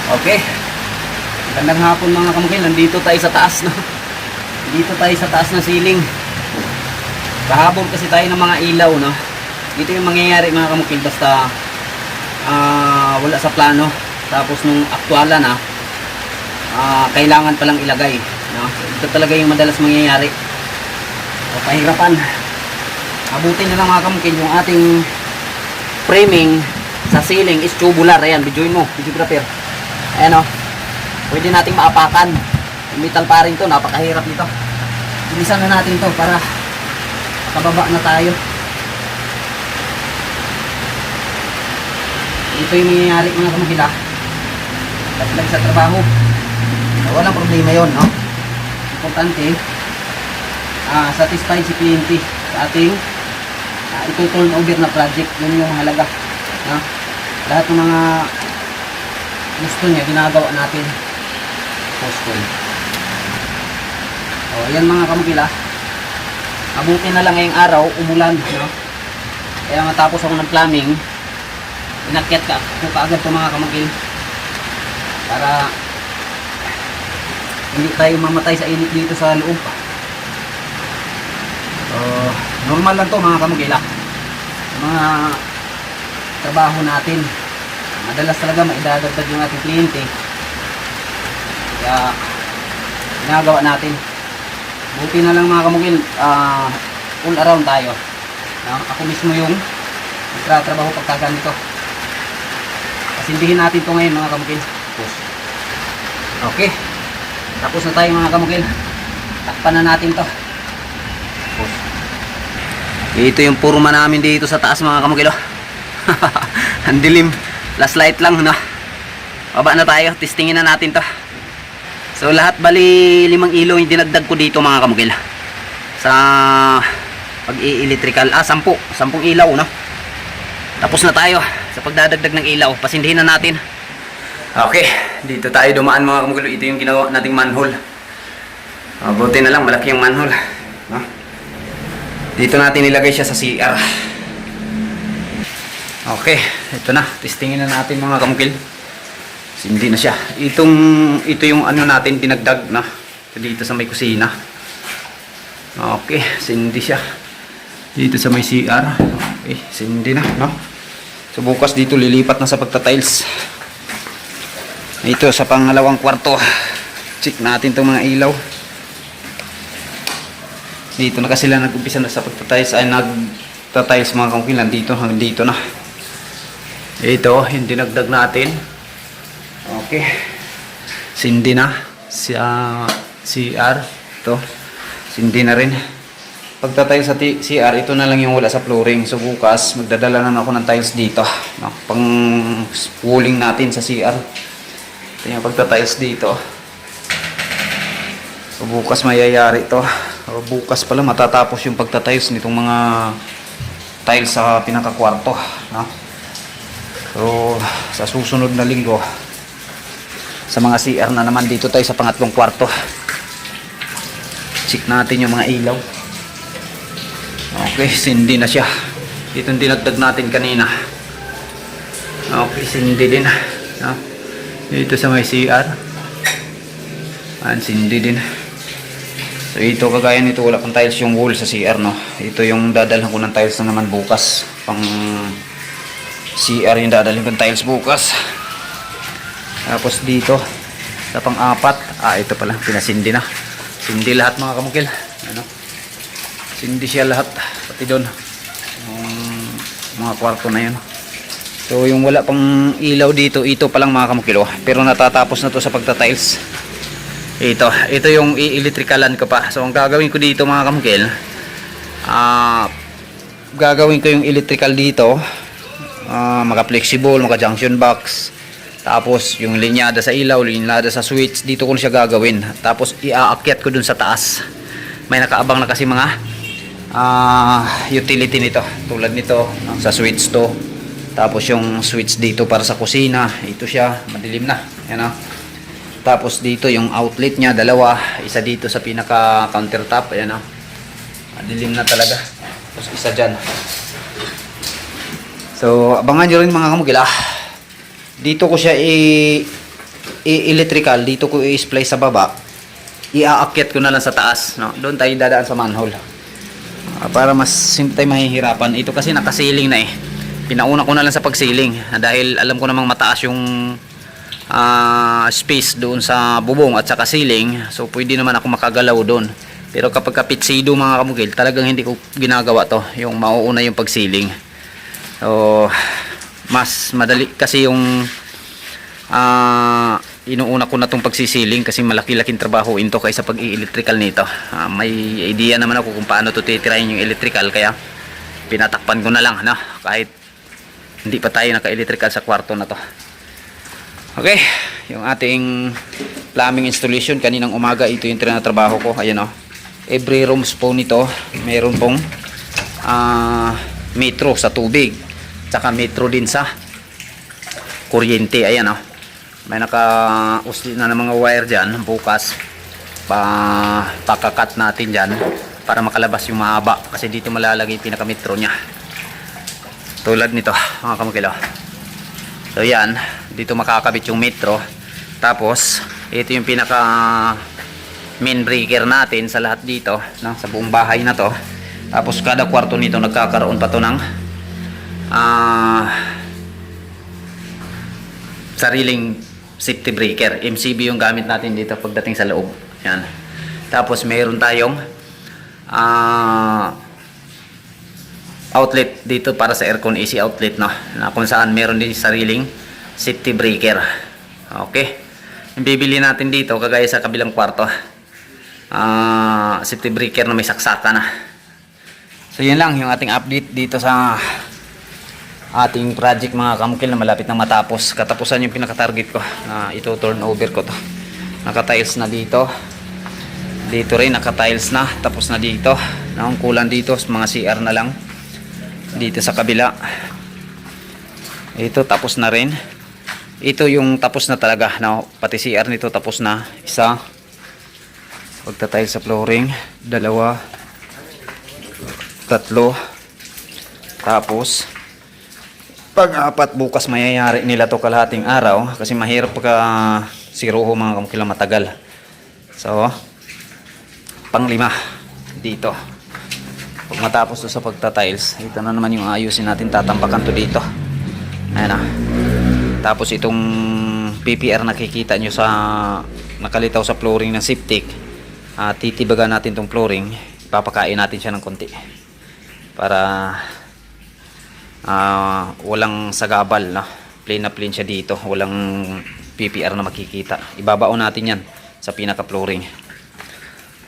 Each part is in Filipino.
Okay. Magandang hapon mga kamukil. Nandito tayo sa taas, no? Dito tayo sa taas ng ceiling. Kahabol kasi tayo ng mga ilaw, no? Dito yung mangyayari mga kamukil basta wala sa plano. Tapos nung aktuala na kailangan palang ilagay, no? Ito talaga yung madalas mangyayari. O, pahirapan. Abutin na lang mga kamukil yung ating framing sa ceiling is tubular. Ayan, videoin mo, videographer. Ayan o. Pwede nating maapakan. Metal pa rin to, napakahirap nito. Bilisan na natin to para makababa na tayo. Ito yung nangyayari mga kamukila. Lang sa trabaho. Walang problema yon, no? Importante, satisfied si kliyente sa ating ito turn over na project. Yun yung mahalaga, no? Lahat ng mga gusto niya ginagawa natin. Postpone. O yan mga kamukila, abutin na lang ngayong araw, umulan, no? Kaya matapos ako ng plumbing, inakyat ka kung kaagad ito mga kamukil para hindi tayo mamatay sa init dito sa loob. Normal lang to mga kamukila, mga trabaho natin. Madalas talaga maidadagdag yung ating kliyente, kaya ginagawa natin. Buti na lang mga kamukil, all around tayo, no? Ako mismo yung nagtatrabaho pagka ganito. Pasindihin natin to ngayon mga kamukil. Okay, tapos na tayo mga kamukil. Takpan na natin to. Ito yung purma namin dito sa taas mga kamukil. Ang dilim. Last light lang, no? Baba na tayo, testingin na natin to. So lahat bali 5 ilaw yung dinagdag ko dito mga kamukil sa pag-i-electrical. 10 ilaw, no? Tapos na tayo sa pagdadagdag ng ilaw. Pasindihin na natin. Okay, dito tayo dumaan mga kamukil. Ito yung ginawa nating manhole. Buti na lang malaki yung manhole, no? Dito natin nilagay siya sa CR. Okay, ito na. Testingin na natin mga kamukil. Hindi na siya. Ito yung ano natin dinagdag na dito sa may kusina. Okay, sindi siya. Dito sa may CR. Okay, sindi na, no? So bukas dito lilipat na sa pagta-tiles. Ito sa pangalawang kwarto. Check natin tong mga ilaw. Dito na kasi sila nag-umpisa na sa pagta-tiles. Ay nagta-tiles mga kamukil. Dito hanggang dito na. Ito, yung dinagdag natin. Okay. Sindi na. CR. Ito. Sindi na rin. Pagtatay sa CR, ito na lang yung wala sa flooring. So bukas, magdadala na ako ng tiles dito. No? Pang pooling natin sa CR. Ito yung pagtatiles dito. So bukas mayayari ito. So, bukas pala matatapos yung pagtatiles nitong mga tiles sa pinakakwarto. No? So, sa susunod na linggo, sa mga CR na naman, dito tayo sa pangatlong kwarto. Check natin yung mga ilaw. Okay, sindi na siya. Ito yung dinagdag natin kanina. Okay, sindi din. No? Dito sa may CR. Sindi din. So, ito kagaya nito, wala pang tiles yung wall sa CR, no? Ito yung dadalhan ko ng tiles na naman bukas. Pang CR yung dadalhin kong tiles bukas. Tapos dito sa pang-apat, ito pala pinasindi na. Sindi lahat mga kamukil. Ano? Sindi siya lahat pati doon. Yung mga kwarto na yun. So yung wala pang ilaw dito, ito pa lang mga kamukil. Pero natatapos na to sa pagta-tiles. Ito yung i-electricalan ko pa. So ang gagawin ko dito mga kamukil, gagawin ko yung electrical dito. Maka-flexible, maka-junction box. Tapos yung linyada sa ilaw, linyada sa switch, dito ko siya gagawin. Tapos iaakyat ko dun sa taas. May nakaabang na kasi mga utility nito. Tulad nito, sa switch to. Tapos yung switch dito para sa kusina. Ito siya, madilim na. Yan o. Tapos dito yung outlet niya, dalawa. Isa dito sa pinaka countertop. Ayan o. Madilim na talaga. Tapos isa dyan. So abangan nyo rin mga kamukil. Dito ko siya electrical, dito ko i-splice sa baba, iaakyat ko na lang sa taas, no? Doon tayo dadaan sa manhole. Para mas hindi tayo mahihirapan. Ito kasi nakasiling na eh. Pinauna ko na lang sa pagsiling dahil alam ko namang mataas yung space doon sa bubong at saka ceiling. So pwede naman ako makagalaw doon. Pero kapag kapitsido mga kamukil, talagang hindi ko ginagawa to. Yung mauuna yung pagsiling. So mas madali kasi yung inuuna ko na itong pagsisiling kasi malaki-laking trabaho ito kaysa pag-i-electrical nito. May idea naman ako kung paano ito titirahin yung electrical, kaya pinatakpan ko na lang, no? Kahit hindi pa tayo naka-electrical sa kwarto na to. Okay, yung ating plumbing installation kaninang umaga, ito yung trinatrabaho ko. Ayan, oh. Every rooms po nito mayroon pong metro sa tubig, tsaka metro din sa kuryente. Ayan, oh. May naka-usli na ng mga wire dyan. Bukas pakakat natin dyan para makalabas yung mahaba, kasi dito malalagay yung pinaka-metro nya, tulad nito mga kamukilo. So yan, dito makakabit yung metro. Tapos ito yung pinaka main breaker natin sa lahat dito, no? Sa buong bahay na to. Tapos kada kwarto nito nagkakaroon pa to ng sariling safety breaker. MCB yung gamit natin dito pagdating sa loob. Yan. Tapos mayroon tayong outlet dito para sa aircon, AC outlet, no? Na kung saan mayroon din sariling safety breaker. Okay. Yung bibili natin dito kagaya sa kabilang kwarto, safety breaker na may saksaka na. So yun lang yung ating update dito sa ating project mga kamukil na malapit na matapos. Katapusan yung pinaka-target ko na ito turn over ko to. Naka-tiles na dito. Dito rin naka-tiles na. Tapos na dito. Ang kulang dito mga CR na lang. Dito sa kabila. Ito tapos na rin. Ito yung tapos na talaga. Pati CR nito tapos na. Isa. Pagta-tiles sa flooring. 2. 3. Tapos pag-apat, bukas mayayari nila to kalahating araw kasi mahirap pagka siruho mga kamukila, matagal. So pang-5 dito. Pag matapos to sa pagta-tiles, ito na naman yung ayusin natin, tatampakan to dito. Ayan na. Tapos itong PPR nakikita nyo sa nakalitaw sa flooring ng Septic, titibagan natin tong flooring, papakain natin siya ng konti para walang sagabal, no? Plain na plain siya dito, walang PPR na makikita. Ibabaon natin yan sa pinaka flooring.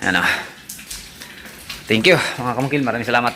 Ayan na. Thank you mga kamukil, maraming salamat.